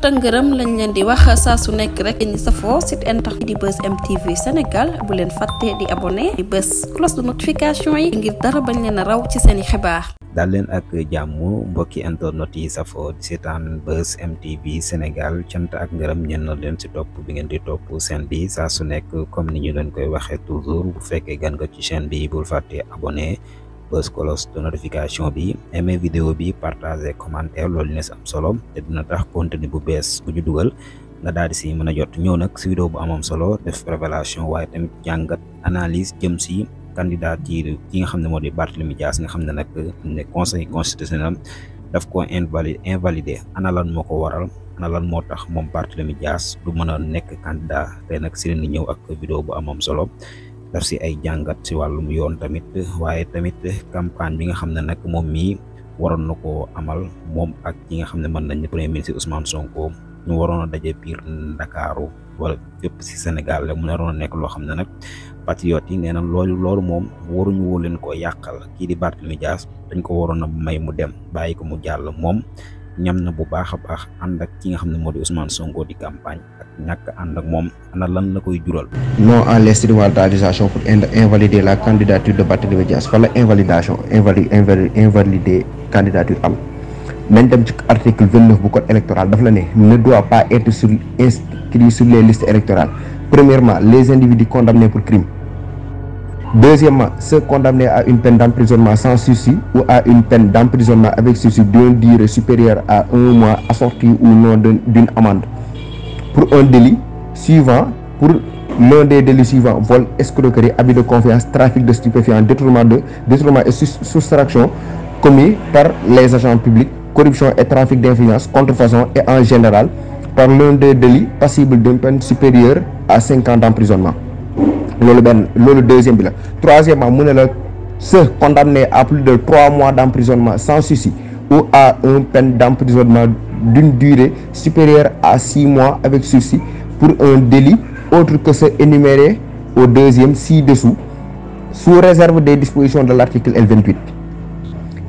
tëngërëm lañ leen di wax saa su nekk rek ñi safoo site internet di Buzz M TV Sénégal bu leen fàtte di abonné di bës cloche de notification yi ngir dara bañ leen a raw ci seeni xibaar. daal leen ak jàmm mbokki internet yi safoo di seetaan Buzz M TV Sénégal cant ak ngërëm ñeen na leen si topp bi ngeen di topp seen bi saa su nekk comme ni ñu leen koy waxee toujours bu fekkee gan nga ci chaîne bi bul fàtte abonné bës cloche de notification bi aimé vidéo bi partager commentaire loolu ne am solo te dina tax contenu bu bees bu ñu dugal nga daal di si mën a jot ñëw nag si vidéo bu amam solo def révélation waaye tamit jàngat analyse jëm si candidature ki nga xam ne moo di Barthélémy Dias nga xam ne nag ne conseil constitutionnel daf ko invalidé ana lan moo ko waral ana lan moo tax moom Barthélémy Dias du mën a nekk candidat te nag si leen ñëw ak vidéo bu amam solo daf si ay jàngat si wàllum yoon tamit waaye tamit campagne bi nga xam ne nag moom mii waroon na koo amal moom ak ki nga xam ne mën nañ ne premier ministre Ousmane Sonko ñu waroon a daje biir Ndakaaru wala fépp si Sénégal mu naroon a nekk loo xam ne nag patriotes yi nee na loolu moom waruñu woo leen koo yàqal kii di Barthélémy Dias dañ ko waroon a may mu dem bàyyi ko mu jàll moom ñam na bu baax a baax ànd ak ki nga xam ne moo di Ousmane Sonko di campagne ak ñàkk ànd ak moom ana lan la koy jural. non à l'instrumentalisation pour invalider la candidature de Barthélémy Dias wala invalidation invalider candidature am nañ dem ci article 29 bu code électoral daf la ne doit pas être inscrit sur les listes électorales. Premièrement, les individus condamnés pour crime. Deuxièmement, ceux condamnés à une peine d'emprisonnement sans sursis ou à une peine d'emprisonnement avec sursis d'une durée supérieure à 1 mois assortie ou non d'une amende. Pour un délit suivant, pour l'un des délits suivants, vol, escroquerie, abus de confiance, trafic de stupéfiants, détournement et soustraction commis par les agents publics, corruption et trafic d'influence, contrefaçon et en général par l'un des délits passibles d'une peine supérieure à 5 ans d'emprisonnement. Le deuxième bilan. Troisièmement, ceux condamnés à plus de 3 mois d'emprisonnement sans sursis ou à une peine d'emprisonnement d'une durée supérieure à 6 mois avec sursis pour un délit autre que ceux énumérés au deuxième ci-dessous, sous réserve des dispositions de l'article L28.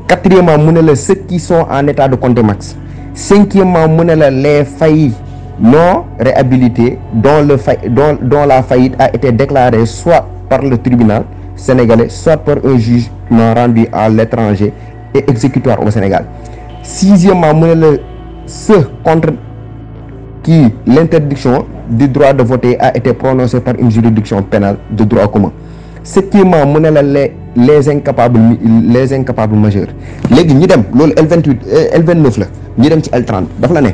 Quatrièmement, ceux qui sont en état de contumace. Cinquièmement, les faillis non réhabilités dont la faillite a été déclarée soit par le tribunal sénégalais, soit par un jugement rendu à l'étranger et exécutoire au Sénégal. Sixièmement, ceux contre qui l'interdiction du droit de voter a été prononcée par une juridiction pénale de droit commun. Septièmement, les incapables majeurs. Légui ñi dem lolu L28 L29 la ñi dem ci L30 dafa la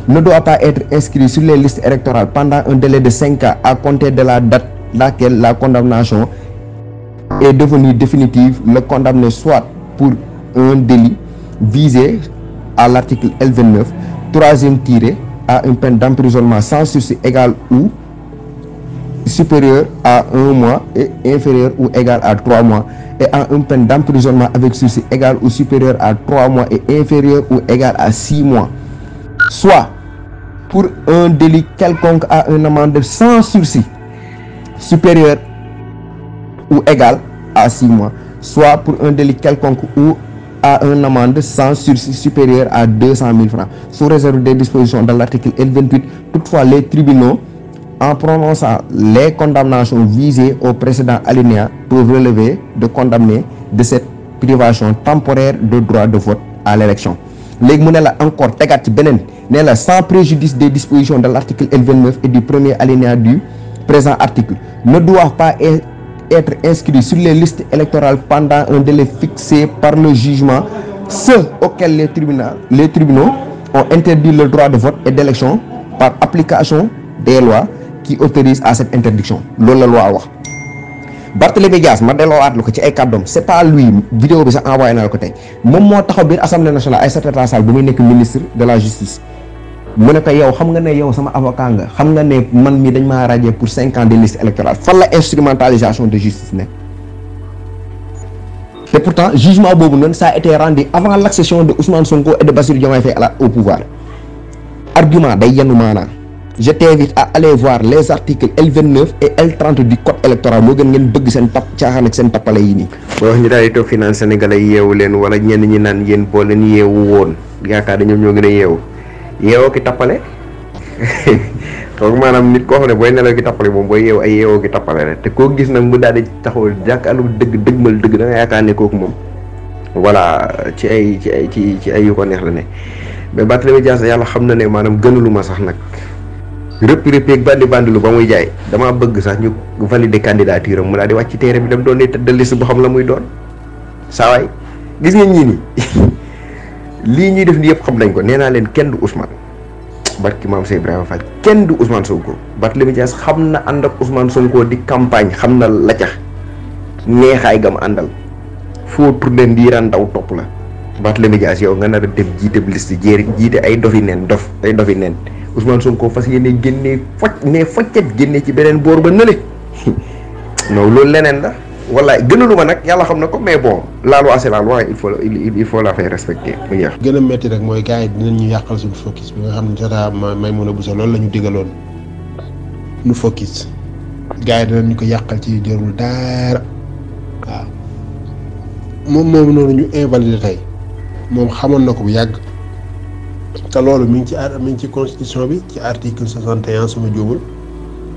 ne doit pas être inscrit sur les listes électorales pendant un délai de 5 ans à compter de la date laquelle la condamnation est devenue définitive, le condamné soit pour un délit visé à l'article L29 troisième tiré à une peine d'emprisonnement sans sursis égale ou supérieur à 1 mois et inférieur ou égal à 3 mois et à une peine d'emprisonnement avec sursis égal ou supérieur à 3 mois et inférieur ou égal à 6 mois, soit pour un délit quelconque à une amende sans sursis supérieur ou égal à 6 mois, soit pour un délit quelconque ou à une amende sans sursis supérieur à 200 000 francs, sous réserve des dispositions de l'article L28. Toutefois, les tribunaux en prononçant les condamnations visées au précédent alinéa peuvent relever de condamner de cette privation temporaire de droit de vote à l'élection. Légui mu ne la encore tegaat ci benen ne la sans préjudice des dispositions de l'article L29 et du premier alinéa du présent article ne doivent pas être inscrits sur les listes électorales pendant un délai fixé par le jugement ceux auxquels les tribunaux ont interdit le droit de vote et d'élection par application des lois qui autorise à cette interdiction. Loolu la loi wax. Barthélémy Dias ma delloowaat lu ko ci ay kàddoom c'est pas lui vidéo bi sax envoyé naa la ko tey moom moo taxaw biir assemblée nationale Aïssata Tall Sall bu muy nekk ministre de la justice mu ne ko yow xam nga ne yow sama avocat nga xam nga ne man mi dañ maa radier pour 5 ans de liste électorale fan la instrumentalisation de justice ne te pourtant jugement boobu noonu ça a été rendu avant l'accession de Ousmane Sonko et de Bassirou Diomaye Faye au pouvoir argument day yenu maanaa. Je t'invite à aller voir les articles L29 et L30 du code électoral moo gën ngeen bëgg seen caaxaan ak seen tappale yi nii. boo wax ñu daal di toog fi naan Sénégalais yeewu leen wala ñenn ñi naan yéen boo leen yeewu woon yaakaar ne ñoom ñoo gën a yeewu ki tappale donc maanaam nit koo xam ne booy nelaw gi tappale moom booy yeew ay yeewoo gi tappale rek te koo gis nag mu daal di taxaw jàkkaarloo dëgmal dëgg da nga yaakaar ne kooku moom voilà ci ay yu ko neex la ne mais Barthélémy Dias yàlla xam na ne maanaam gënalu ma sax nag rëpp ak bandi lu ba muy jaay damaa bëgg sax ñu valider candidature am mu daal di wàcc ci terrain bi dem doon ne tête de liste boo xam la muy doon saawaay gis ngeen ñii nii lii ñuy def ni yëpp xam nañ ko nee naa leen kenn du Ousmane barki maam Cheikh Ibrahima Fall kenn du Ousmane Sonko Barthélémy Dias xam na ànd ak Ousmane Sonko di campagne xam na la ca neexaay gam àndal foo tourné ndiiraan daw topp la Barthélémy Dias yow nga nar a dem jiite liste jiite ay dofi neen Ousmane Sonko fas yéene génnee foccet génne ci beneen boor ba nële non loolu leneen la wallaay gënalu ma nag yàlla xam na ko mais bon la loi c'est la loi il faut la faire respecter mu jeex. gën a métti rek mooy gars yi dinañ ñu yàqal suñu focus bi nga xam ne Tata Maïmouna Bousso loolu la ñu digaloon nu focus gars yi dinañ ñu ko yàqal ci jarul dara waaw moom noonu ñu invalidé tey moom xamoon na ko bu yàgg. te loolu mi ngi ci constitution bi ci article 61 suma juumul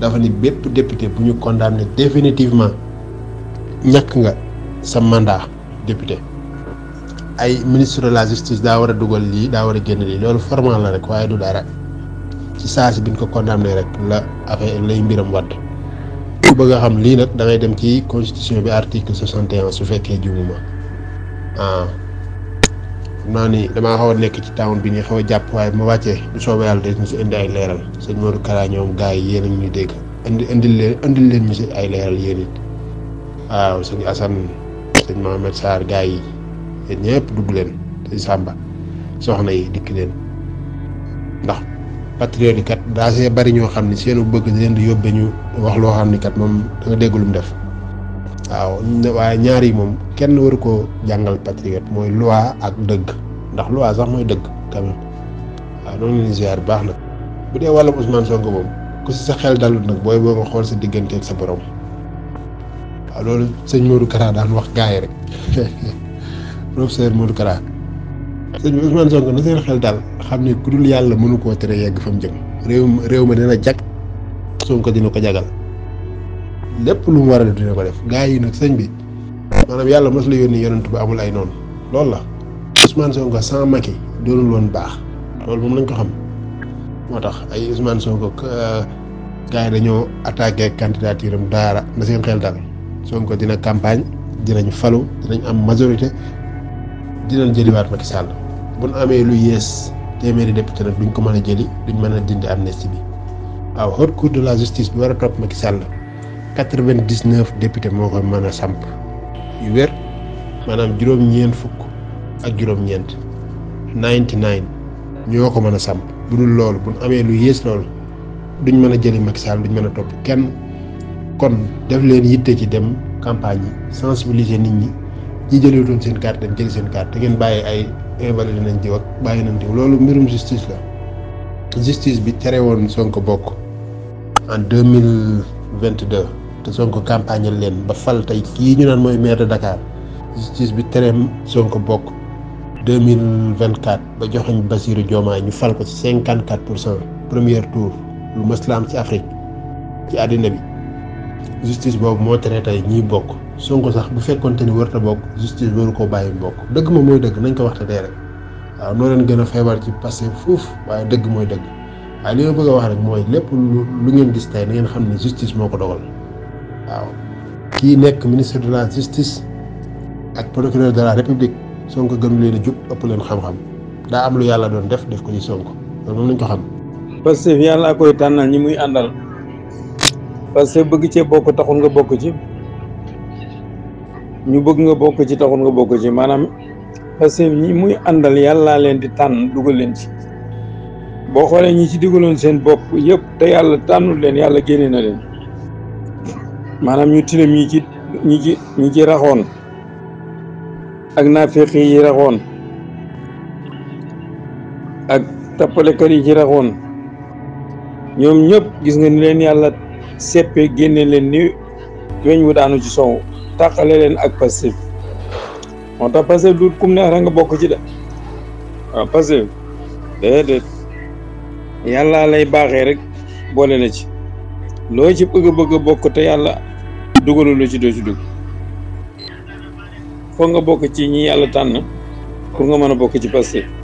dafa ni bépp député bu ñu condamné définitivement ñàkk nga sa mandat député ay ministre de la justice daa war a dugal lii daa war a génn lii loolu formal la rek waaye du dara ci saa si biñ ko condamné rek la affaire lay mbiram wadd ku bëgg a xam lii nag da ngay dem ci constitution bi article 61 su fekkee juumuma naa ni damaa xaw a nekk ci town bi nii xaw a jàpp waaye ma wàccee bu soobee yàlla de ñu si indi ay leeral sëñ Modou Kara ñoom gars yi yéen a ngi ñuy dégg indil leen ñu si ay leeral yéen it waaw sëñ Assane sëñ Mohamed Sarr gars yi yéen ñëpp dugg leen sëñ Samba soxna yi dikk leen ndax patriote yi kat daa see bari ñoo xam ne seenu bëgg leen di yóbbee ñu wax loo xam ni kat moom da nga dégg lu mu def waaw waaye ñaar yi moom kenn waru koo jàngal patriote mooy loi ak dëgg ndax loi sax mooy dëgg quand même waaw noonu la ziar baax na bu dee wàllum Ousmane Sonko moom ku si sa xel dalut nag booy boo nga xool sa diggante ak sa borom waaw loolu sëñ Modou Kara daan wax gars yi rek professeur Modou Kara sëñ bi Ousmane Sonko na seen xel daal xam ne ku dul yàlla mënu koo tere yegg fa mu jëm réew ma dina jag Sonko dina ko jagal lépp lu mu war a def dina ko def gars yi nag sëñ bi maanaam yàlla mos la yónni yonent ba amul ay noonu loolu la Ousmane Sonko sans Macky doonul woon baax loolu moom lañ ko xam moo tax ay Ousmane Sonko gars yi dañoo attaqué candidature am daara na seen xel dal Sonko dina campagne dinañ falu dinañ am majorité dinañ jëliwaat Macky Sall bu nu amee lu yées téeméeri député nag duñ ko mën a jëli duñ mën a dindi amnistie bi waaw haute cour de la justice bi war a topp Macky Sall 99 député moo ko mën a samp yu wér maanaam juróom-ñeent fukk ak juróom-ñeent 99 ñoo ko mën a samp bu dul loolu bu amee lu yées loolu duñ mën a jëli Macky Sall duñ mën a topp kenn kon def leen yitte ci dem campagne yi sensibiliser nit ñi ñi jëliwutoon seen carte dem jëli seen carte te ngeen bàyyi ay invalidé nañ diw ak bàyyi nañ diw loolu mbirum justice la justice bi tere woon Sonko bokk en 2022 te Sonko campagne leen ba fal tey kii ñu naan mooy maire de Dakar justice bi tere Sonko bokk 2024 ba joxañ Bassirou Diomaye ñu fal ko ci 54% premier tour lu mës la am ci Afrique ci àddina bi justice boobu moo tere tey ñiy bokk Sonko sax bu fekkonte ni warta bokk justice waru koo bàyyi bokk dëgg ma mooy dëgg nañ ko waxte dee rek waaw noo leen gën a feebar ci passé foofu waaye dëgg mooy dëgg waaye li ma bëgg a wax rek mooy lépp lu ngeen gis tey na ngeen xam ne justice moo ko dogal waaw kii nekk ministre de la justice ak procureur de la république Sonko gënu leen a jub ëpp leen xam-xam daa am lu yàlla doon def ko ci Sonko loolu moom lañ ko xam. parce que yàlla koy tànnal ñi muy àndal parce que bëgg cee bokk taxul nga bokk ci ñu bëgg nga bokk ci taxul nga bokk ci maanaam parce que ñi muy àndal yàllaa leen di tànn dugal leen ci boo xoolee ñi ci digaloon seen bopp yëpp te yàlla tànnul leen yàlla génne na leen maanaam ñu tilim ñi ci raxoon ak naafeq yi raxoon ak tappalekat yi ci raxoon ñoom ñëpp gis nga ni leen yàlla seppe génne leen ni weñ wu daanu ci sow tàqale leen ak Pastef moo tax Pastef du kum neex rek nga bokk ci de waaw Pastef déedéet yàlla lay baaxee rek boole la ci loo ci bëgg a bokk te yàlla dugalu la ci doo ci dugg foog nga bokk ci ñi yàlla tànn pour nga mën a bokk ci Pastef